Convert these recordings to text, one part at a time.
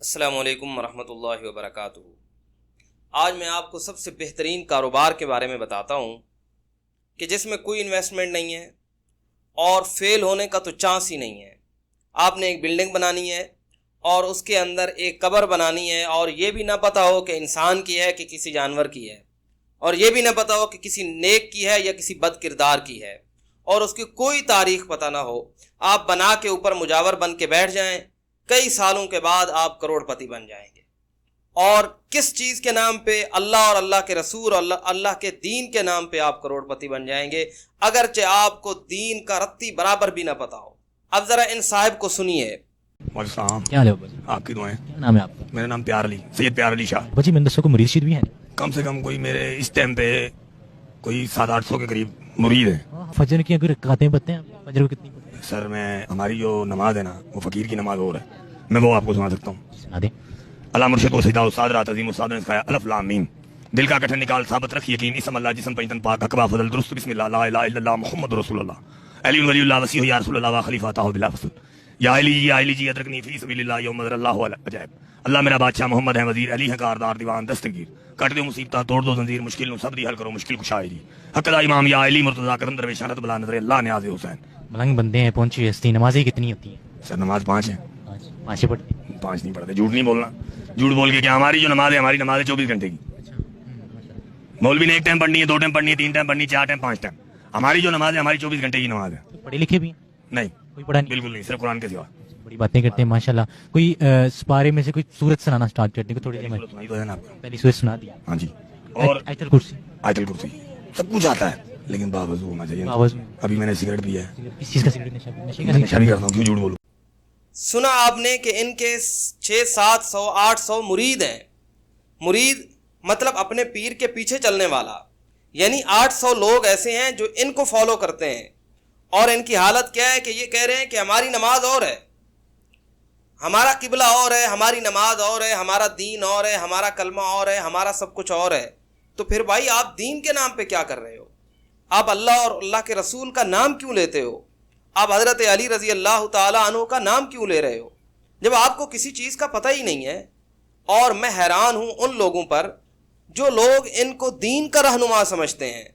السلام علیکم ورحمۃ اللہ وبرکاتہ۔ آج میں آپ کو سب سے بہترین کاروبار کے بارے میں بتاتا ہوں کہ جس میں کوئی انویسٹمنٹ نہیں ہے اور فیل ہونے کا تو چانس ہی نہیں ہے۔ آپ نے ایک بلڈنگ بنانی ہے اور اس کے اندر ایک قبر بنانی ہے، اور یہ بھی نہ پتہ ہو کہ انسان کی ہے کہ کسی جانور کی ہے، اور یہ بھی نہ پتہ ہو کہ کسی نیک کی ہے یا کسی بد کردار کی ہے، اور اس کی کوئی تاریخ پتہ نہ ہو۔ آپ بنا کے اوپر مجاور بن کے بیٹھ جائیں، کئی سالوں کے بعد آپ کروڑ پتی بن جائیں گے۔ اور کس چیز کے نام پہ؟ اللہ اور اللہ کے رسول اور اللہ کے دین کے نام پہ آپ کروڑ پتی بن جائیں گے، اگرچہ آپ کو دین کا رتی برابر بھی نہ پتا ہو۔ اب ذرا ان صاحب کو سنیے۔ السلام، کیا حال ہے بابا؟ آپ کی دعائیں۔ کیا نام ہے آپ کا؟ میرا نام پیار علی، سید پیار علی شاہ۔ بچی میں دسو کو مریض شید بھی ہیں؟ کم سے کم کوئی میرے اس ٹائم پہ کوئی 700-800 کے قریب مرید ہیں۔ فجر کی اگر رکعتیں پڑھتے ہیں فجر کو کتنی پڑھتے ہیں؟ سر ہماری جو نماز ہے نا، وہ فقیر کی نماز اور ہے، میں وہ آپ کو سنا سکتا ہوں۔ سنا دیں۔ اللہ مرشد کو سجدہ استاد رات عظیم استاد نے سکھایا الف لام میم، دل کا گٹھن نکال ثابت رکھ یقین، اسم اللہ جسم پنجتن پاک اقوا فضل درست بسم اللہ لا الہ الا اللہ محمد رسول اللہ علی ولی اللہ وسیع یا رسول اللہ و خلیفہ تاہ بلا فصل یا علی جی ادرکنی فی سبیل اللہ یوم اللہ عجائب۔ اللہ میرا بادشاہ محمد ہے وزیر علی ہے کاردار دیوان دستگیر، کٹ دو مصیبتہ توڑ دو زنجیر، مشکل نو سب دی حل کرو مشکل کشائی جی، حق دا امام یا علی مرتضی کرم درویش شانت بلا نظر اللہ نیاز حسین۔ ملنگ بندے ہیں پہنچی ہستی، نمازیں کتنی ہوتی ہیں؟ سر نماز 5 ہیں۔ پانچ پڑھتے ہیں؟ 5 نہیں پڑھتے، جھوٹ نہیں بولنا، جھوٹ بول کے کیا؟ ہماری جو نماز ہے، ہماری نماز ہے 24 گھنٹے کی۔ مولوی نے 1 ٹائم پڑھنی ہے، 2 ٹائم پڑھنی ہے، 3 ٹائم پڑھنی ہے، 4 ٹائم 5 ٹائم۔ ہماری جو نماز ہے ہماری 24 گھنٹے کی نماز ہے۔ پڑھے لکھے بھی ہیں؟ نہیں، کوئی پڑھا نہیں؟ بالکل نہیں، صرف قرآن کے سوا۔ بڑی باتیں کرتے ہیں ماشاء اللہ۔ کوئی سپارے میں سے کوئی سورت سنانا سٹارٹ کرتے ہیں؟ تھوڑی دیر میں سنائی تو ہے نا آپ کو؟ پہلی سورت سنا دی۔ ہاں جی، اور آیت الکرسی؟ آیت الکرسی سب کچھ آتا ہے، لیکن باوضو ہونا چاہیے۔ باوضو؟ ابھی میں نے سگریٹ پیا ہے، کس چیز کا سگریٹ؟ نشہ کا میں نشہ بھی کرتا ہوں، کیوں جھوٹ بولوں؟ سنا آپ نے کہ ان کے 600-700 800 مرید ہیں۔ مرید مطلب اپنے پیر کے پیچھے چلنے والا، یعنی 800 لوگ ایسے ہیں جو ان کو فالو کرتے ہیں، اور ان کی حالت کیا ہے کہ یہ کہہ رہے ہیں کہ ہماری نماز اور ہے، ہمارا قبلہ اور ہے، ہماری نماز اور ہے، ہمارا دین اور ہے، ہمارا کلمہ اور ہے، ہمارا سب کچھ اور ہے۔ تو پھر بھائی آپ دین کے نام پہ کیا کر رہے ہو؟ آپ اللہ اور اللہ کے رسول کا نام کیوں لیتے ہو؟ آپ حضرت علی رضی اللہ تعالیٰ عنہ کا نام کیوں لے رہے ہو جب آپ کو کسی چیز کا پتہ ہی نہیں ہے؟ اور میں حیران ہوں ان لوگوں پر جو لوگ ان کو دین کا رہنما سمجھتے ہیں،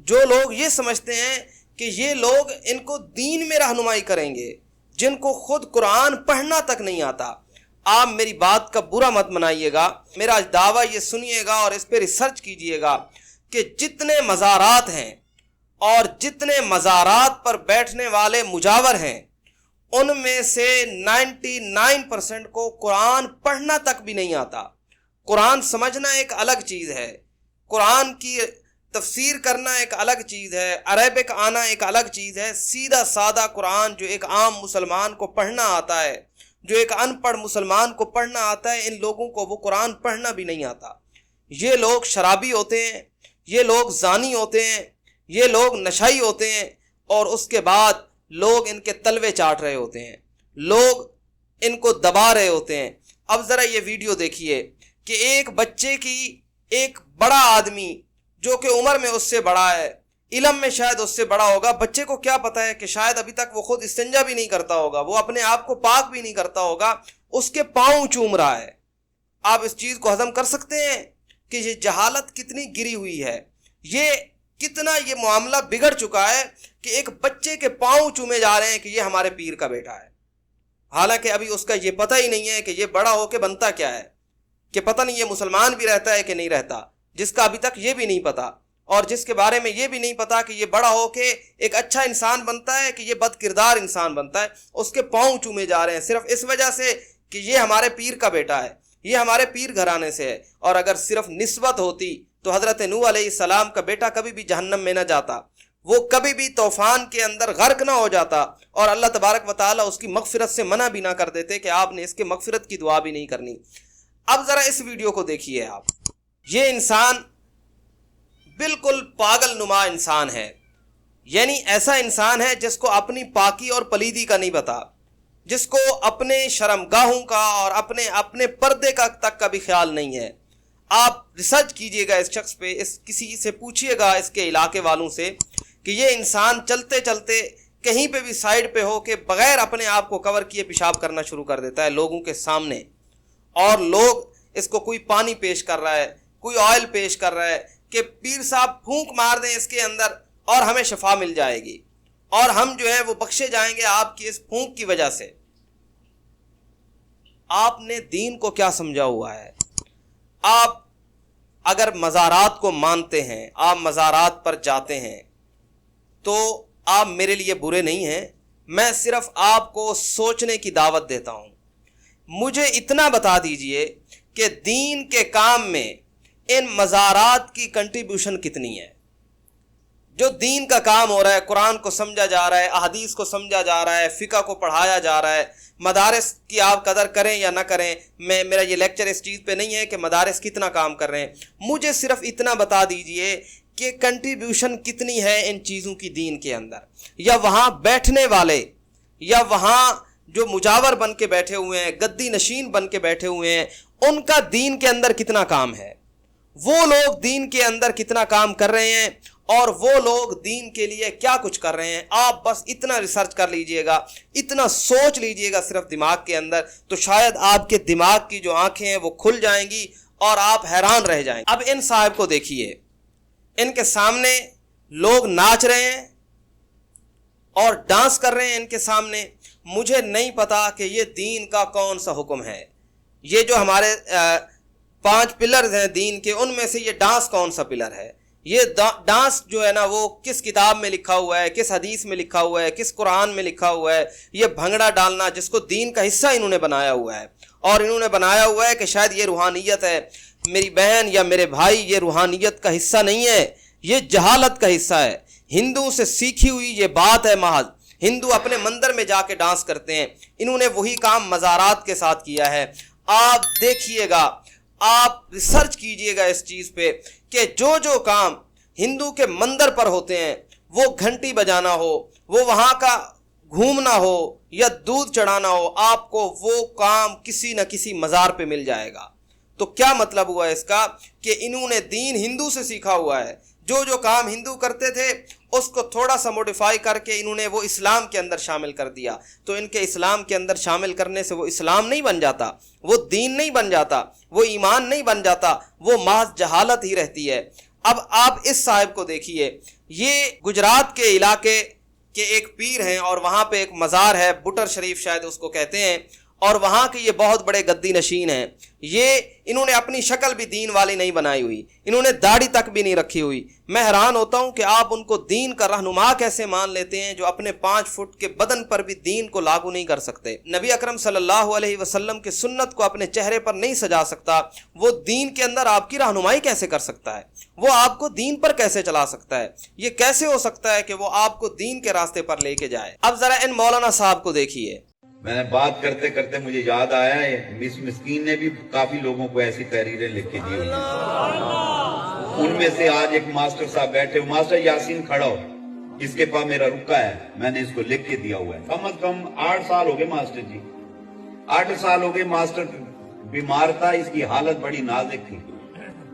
جو لوگ یہ سمجھتے ہیں کہ یہ لوگ ان کو دین میں رہنمائی کریں گے، جن کو خود قرآن پڑھنا تک نہیں آتا۔ آپ میری بات کا برا مت منائیے گا، میرا دعویٰ یہ سنیے گا اور اس پہ ریسرچ کیجئے گا کہ جتنے مزارات ہیں اور جتنے مزارات پر بیٹھنے والے مجاور ہیں، ان میں سے 99% کو قرآن پڑھنا تک بھی نہیں آتا۔ قرآن سمجھنا ایک الگ چیز ہے، قرآن کی تفسیر کرنا ایک الگ چیز ہے، عربک آنا ایک الگ چیز ہے۔ سیدھا سادہ قرآن جو ایک عام مسلمان کو پڑھنا آتا ہے، جو ایک ان پڑھ مسلمان کو پڑھنا آتا ہے، ان لوگوں کو وہ قرآن پڑھنا بھی نہیں آتا۔ یہ لوگ شرابی ہوتے ہیں، یہ لوگ زانی ہوتے ہیں، یہ لوگ نشائی ہوتے ہیں، اور اس کے بعد لوگ ان کے تلوے چاٹ رہے ہوتے ہیں، لوگ ان کو دبا رہے ہوتے ہیں۔ اب ذرا یہ ویڈیو دیکھیے کہ ایک بچے کی ایک بڑا آدمی جو کہ عمر میں اس سے بڑا ہے، علم میں شاید اس سے بڑا ہوگا، بچے کو کیا پتا ہے کہ شاید ابھی تک وہ خود استنجا بھی نہیں کرتا ہوگا، وہ اپنے آپ کو پاک بھی نہیں کرتا ہوگا، اس کے پاؤں چوم رہا ہے۔ آپ اس چیز کو ہضم کر سکتے ہیں کہ یہ جہالت کتنی گری ہوئی ہے، یہ کتنا یہ معاملہ بگڑ چکا ہے کہ ایک بچے کے پاؤں چومے جا رہے ہیں کہ یہ ہمارے پیر کا بیٹا ہے، حالانکہ ابھی اس کا یہ پتہ ہی نہیں ہے کہ یہ بڑا ہو کے بنتا کیا ہے، کہ پتہ نہیں یہ مسلمان بھی رہتا ہے کہ نہیں رہتا، جس کا ابھی تک یہ بھی نہیں پتا، اور جس کے بارے میں یہ بھی نہیں پتا کہ یہ بڑا ہو کے ایک اچھا انسان بنتا ہے کہ یہ بد کردار انسان بنتا ہے، اس کے پاؤں چومے جا رہے ہیں صرف اس وجہ سے کہ یہ ہمارے پیر کا بیٹا ہے، یہ ہمارے پیر گھرانے سے ہے۔ اور اگر صرف نسبت ہوتی تو حضرت نوح علیہ السلام کا بیٹا کبھی بھی جہنم میں نہ جاتا، وہ کبھی بھی طوفان کے اندر غرق نہ ہو جاتا، اور اللہ تبارک و تعالیٰ اس کی مغفرت سے منع بھی نہ کر دیتے کہ آپ نے اس کے مغفرت کی دعا بھی نہیں کرنی۔ اب ذرا اس ویڈیو کو دیکھیے آپ، یہ انسان بالکل پاگل نما انسان ہے، یعنی ایسا انسان ہے جس کو اپنی پاکی اور پلیدی کا نہیں پتا، جس کو اپنے شرمگاہوں کا اور اپنے پردے کا تک کا بھی خیال نہیں ہے۔ آپ ریسرچ کیجئے گا اس شخص پہ، کسی سے پوچھئے گا اس کے علاقے والوں سے کہ یہ انسان چلتے چلتے کہیں پہ بھی سائیڈ پہ ہو کے بغیر اپنے آپ کو کور کیے پیشاب کرنا شروع کر دیتا ہے لوگوں کے سامنے، اور لوگ اس کو کوئی پانی پیش کر رہا ہے, کوئی آئل پیش کر رہا ہے کہ پیر صاحب پھونک مار دیں اس کے اندر اور ہمیں شفا مل جائے گی اور ہم جو ہے وہ بخشے جائیں گے آپ کی اس پھونک کی وجہ سے. آپ نے دین کو کیا سمجھا ہوا ہے؟ آپ اگر مزارات کو مانتے ہیں, آپ مزارات پر جاتے ہیں, تو آپ میرے لیے برے نہیں ہیں. میں صرف آپ کو سوچنے کی دعوت دیتا ہوں. مجھے اتنا بتا دیجئے کہ دین کے کام میں ان مزارات کی کنٹریبیوشن کتنی ہے؟ جو دین کا کام ہو رہا ہے, قرآن کو سمجھا جا رہا ہے, احادیث کو سمجھا جا رہا ہے, فقہ کو پڑھایا جا رہا ہے, مدارس کی آپ قدر کریں یا نہ کریں, میرا یہ لیکچر اس چیز پہ نہیں ہے کہ مدارس کتنا کام کر رہے ہیں. مجھے صرف اتنا بتا دیجئے کہ کنٹریبیوشن کتنی ہے ان چیزوں کی دین کے اندر, یا وہاں بیٹھنے والے یا وہاں جو مجاور بن کے بیٹھے ہوئے ہیں, گدی نشین بن کے بیٹھے ہوئے ہیں, ان کا دین کے اندر کتنا کام ہے, وہ لوگ دین کے اندر کتنا کام کر رہے ہیں اور وہ لوگ دین کے لیے کیا کچھ کر رہے ہیں. آپ بس اتنا ریسرچ کر لیجئے گا, اتنا سوچ لیجئے گا صرف دماغ کے اندر, تو شاید آپ کے دماغ کی جو آنکھیں ہیں وہ کھل جائیں گی اور آپ حیران رہ جائیں. اب ان صاحب کو دیکھیے, ان کے سامنے لوگ ناچ رہے ہیں اور ڈانس کر رہے ہیں ان کے سامنے. مجھے نہیں پتا کہ یہ دین کا کون سا حکم ہے. یہ جو ہمارے 5 پلرز ہیں دین کے, ان میں سے یہ ڈانس کون سا پلر ہے؟ یہ ڈانس جو ہے نا وہ کس کتاب میں لکھا ہوا ہے, کس حدیث میں لکھا ہوا ہے, کس قرآن میں لکھا ہوا ہے؟ یہ بھنگڑا ڈالنا جس کو دین کا حصہ انہوں نے بنایا ہوا ہے, اور انہوں نے بنایا ہوا ہے کہ شاید یہ روحانیت ہے. میری بہن یا میرے بھائی, یہ روحانیت کا حصہ نہیں ہے, یہ جہالت کا حصہ ہے. ہندو سے سیکھی ہوئی یہ بات ہے محض. ہندو اپنے مندر میں جا کے ڈانس کرتے ہیں, انہوں نے وہی کام مزارات کے ساتھ کیا ہے. آپ دیکھیے گا, آپ ریسرچ کیجئے گا اس چیز پہ کہ جو کام ہندو کے مندر پر ہوتے ہیں, وہ گھنٹی بجانا ہو, وہ وہاں کا گھومنا ہو یا دودھ چڑھانا ہو, آپ کو وہ کام کسی نہ کسی مزار پہ مل جائے گا. تو کیا مطلب ہوا اس کا کہ انہوں نے دین ہندو سے سیکھا ہوا ہے. جو کام ہندو کرتے تھے اس کو تھوڑا سا موڈیفائی کر کے انہوں نے وہ اسلام کے اندر شامل کر دیا. تو ان کے اسلام کے اندر شامل کرنے سے وہ اسلام نہیں بن جاتا, وہ دین نہیں بن جاتا, وہ ایمان نہیں بن جاتا, وہ محض جہالت ہی رہتی ہے. اب آپ اس صاحب کو دیکھیے, یہ گجرات کے علاقے کے ایک پیر ہیں اور وہاں پہ ایک مزار ہے, بٹر شریف شاید اس کو کہتے ہیں, اور وہاں کے یہ بہت بڑے گدی نشین ہیں. یہ انہوں نے اپنی شکل بھی دین والی نہیں بنائی ہوئی, انہوں نے داڑھی تک بھی نہیں رکھی ہوئی. میں حیران ہوتا ہوں کہ آپ ان کو دین کا رہنما کیسے مان لیتے ہیں جو اپنے 5 فٹ کے بدن پر بھی دین کو لاگو نہیں کر سکتے. نبی اکرم صلی اللہ علیہ وسلم کے سنت کو اپنے چہرے پر نہیں سجا سکتا, وہ دین کے اندر آپ کی رہنمائی کیسے کر سکتا ہے؟ وہ آپ کو دین پر کیسے چلا سکتا ہے؟ یہ کیسے ہو سکتا ہے کہ وہ آپ کو دین کے راستے پر لے کے جائے؟ اب ذرا ان مولانا صاحب کو دیکھیے. میں نے بات کرتے کرتے مجھے یاد آیا ہے, مس مسکین نے بھی کافی لوگوں کو ایسی تحریریں لکھ کے دی ہوئی ہیں. ان میں سے آج ایک ماسٹر صاحب بیٹھے, ماسٹر یاسین کھڑا ہو, اس کے پاس میرا رکا ہے, میں نے اس کو لکھ کے دیا ہوا ہے. کم از کم 8 سال ہو گئے ماسٹر جی, 8 سال ہو گئے ماسٹر بیمار تھا, اس کی حالت بڑی نازک تھی.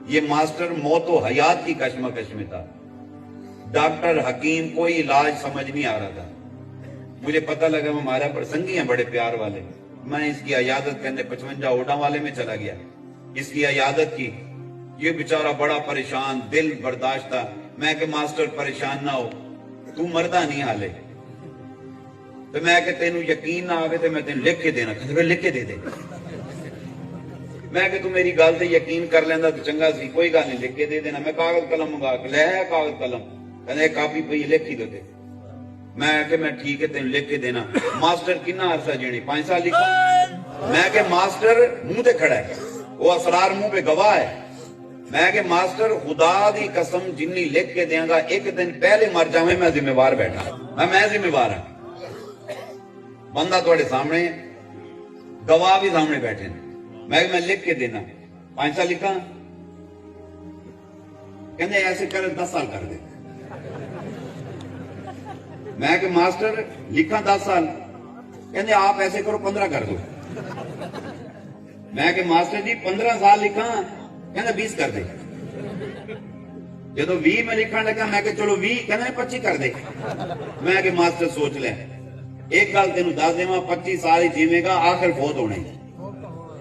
یہ ماسٹر موت و حیات کی کشمکش میں تھا. ڈاکٹر حکیم کوئی علاج سمجھ نہیں آ رہا تھا. مجھے پتہ لگا وہ ہمارا پرسنگی ہیں بڑے پیار والے, میں اس کی عیادت کرنے 55 اوڈا والے میں چلا گیا, اس کی عیادت کی. یہ بیچارہ بڑا پریشان, دل برداشت تھا. میں کہ ماسٹر پریشان نہ ہو, تو مردہ نہیں حالے. تو میں کہ تینوں یقین نہ آگے تو میں تینوں لکھ کے دینا, کہ لکھ کے دے دے. میں کہ تو میری گل سے یقین کر لینا تو چنگا سی, کوئی گل نہیں, لکھ کے دے دینا. میں کاغذ قلم منگا کے لے آیا, کاغذ قلم, کہنے کاپی پہ لکھ ہی دے. میں کہ میں ٹھیک ہے تین لکھ کے دینا. ماسٹر کنا عرصہ جیڑی 5 سال لکھا. میں کہ ماسٹر منہ تے کھڑا ہے, وہ اسرار منہ پہ گواہ ہے. میں کہ ماسٹر خدا دی قسم جنی لکھ کے دیاں گا, ایک دن پہلے مر جاویں میں ذمہ وار بیٹھا, میں ذمہ وار ہوں. بندہ تھوڑے سامنے, گواہ بھی سامنے بیٹھے ہیں. میں لکھ کے دینا. 5 سال لکھا, کہنے ایسے کر 10 سال کر دے. میں کہ ماسٹر لکھا 10 سال, کہنے آپ ایسے کرو 15 کر دو. میں کہ ماسٹر جی 15 سال لکھا, کہنے 20 کر دے. جدو 20 میں لکھا لگا, میں کہ چلو 20, کہنے 25 کر دے. میں کہ ماسٹر سوچ لے, ایک گل تینوں دس دیواں, 25 سال ہی جیوے گا, آخر فوت ہونے.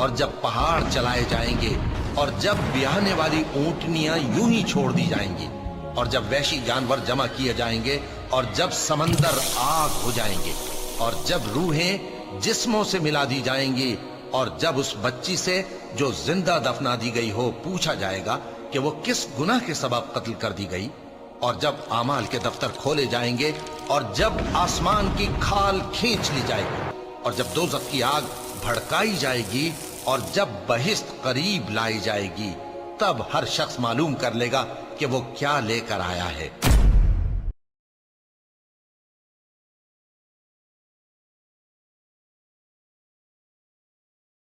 اور جب پہاڑ چلائے جائیں گے، اور جب بیاہنے والی اونٹنیاں یوں ہی چھوڑ دی جائیں گی، اور جب وحشی جانور جمع کیے جائیں گے، اور جب سمندر آگ ہو جائیں گے، اور جب روحیں جسموں سے ملا دی جائیں گی، اور جب اس بچی سے جو زندہ دفنا دی گئی ہو پوچھا جائے گا کہ وہ کس گناہ کے سبب قتل کر دی گئی، اور جب اعمال کے دفتر کھولے جائیں گے، اور جب آسمان کی کھال کھینچ لی جائے گی، اور جب دوزخ کی آگ بھڑکائی جائے گی، اور جب بہشت قریب لائی جائے گی، تب ہر شخص معلوم کر لے گا کہ وہ کیا لے کر آیا ہے۔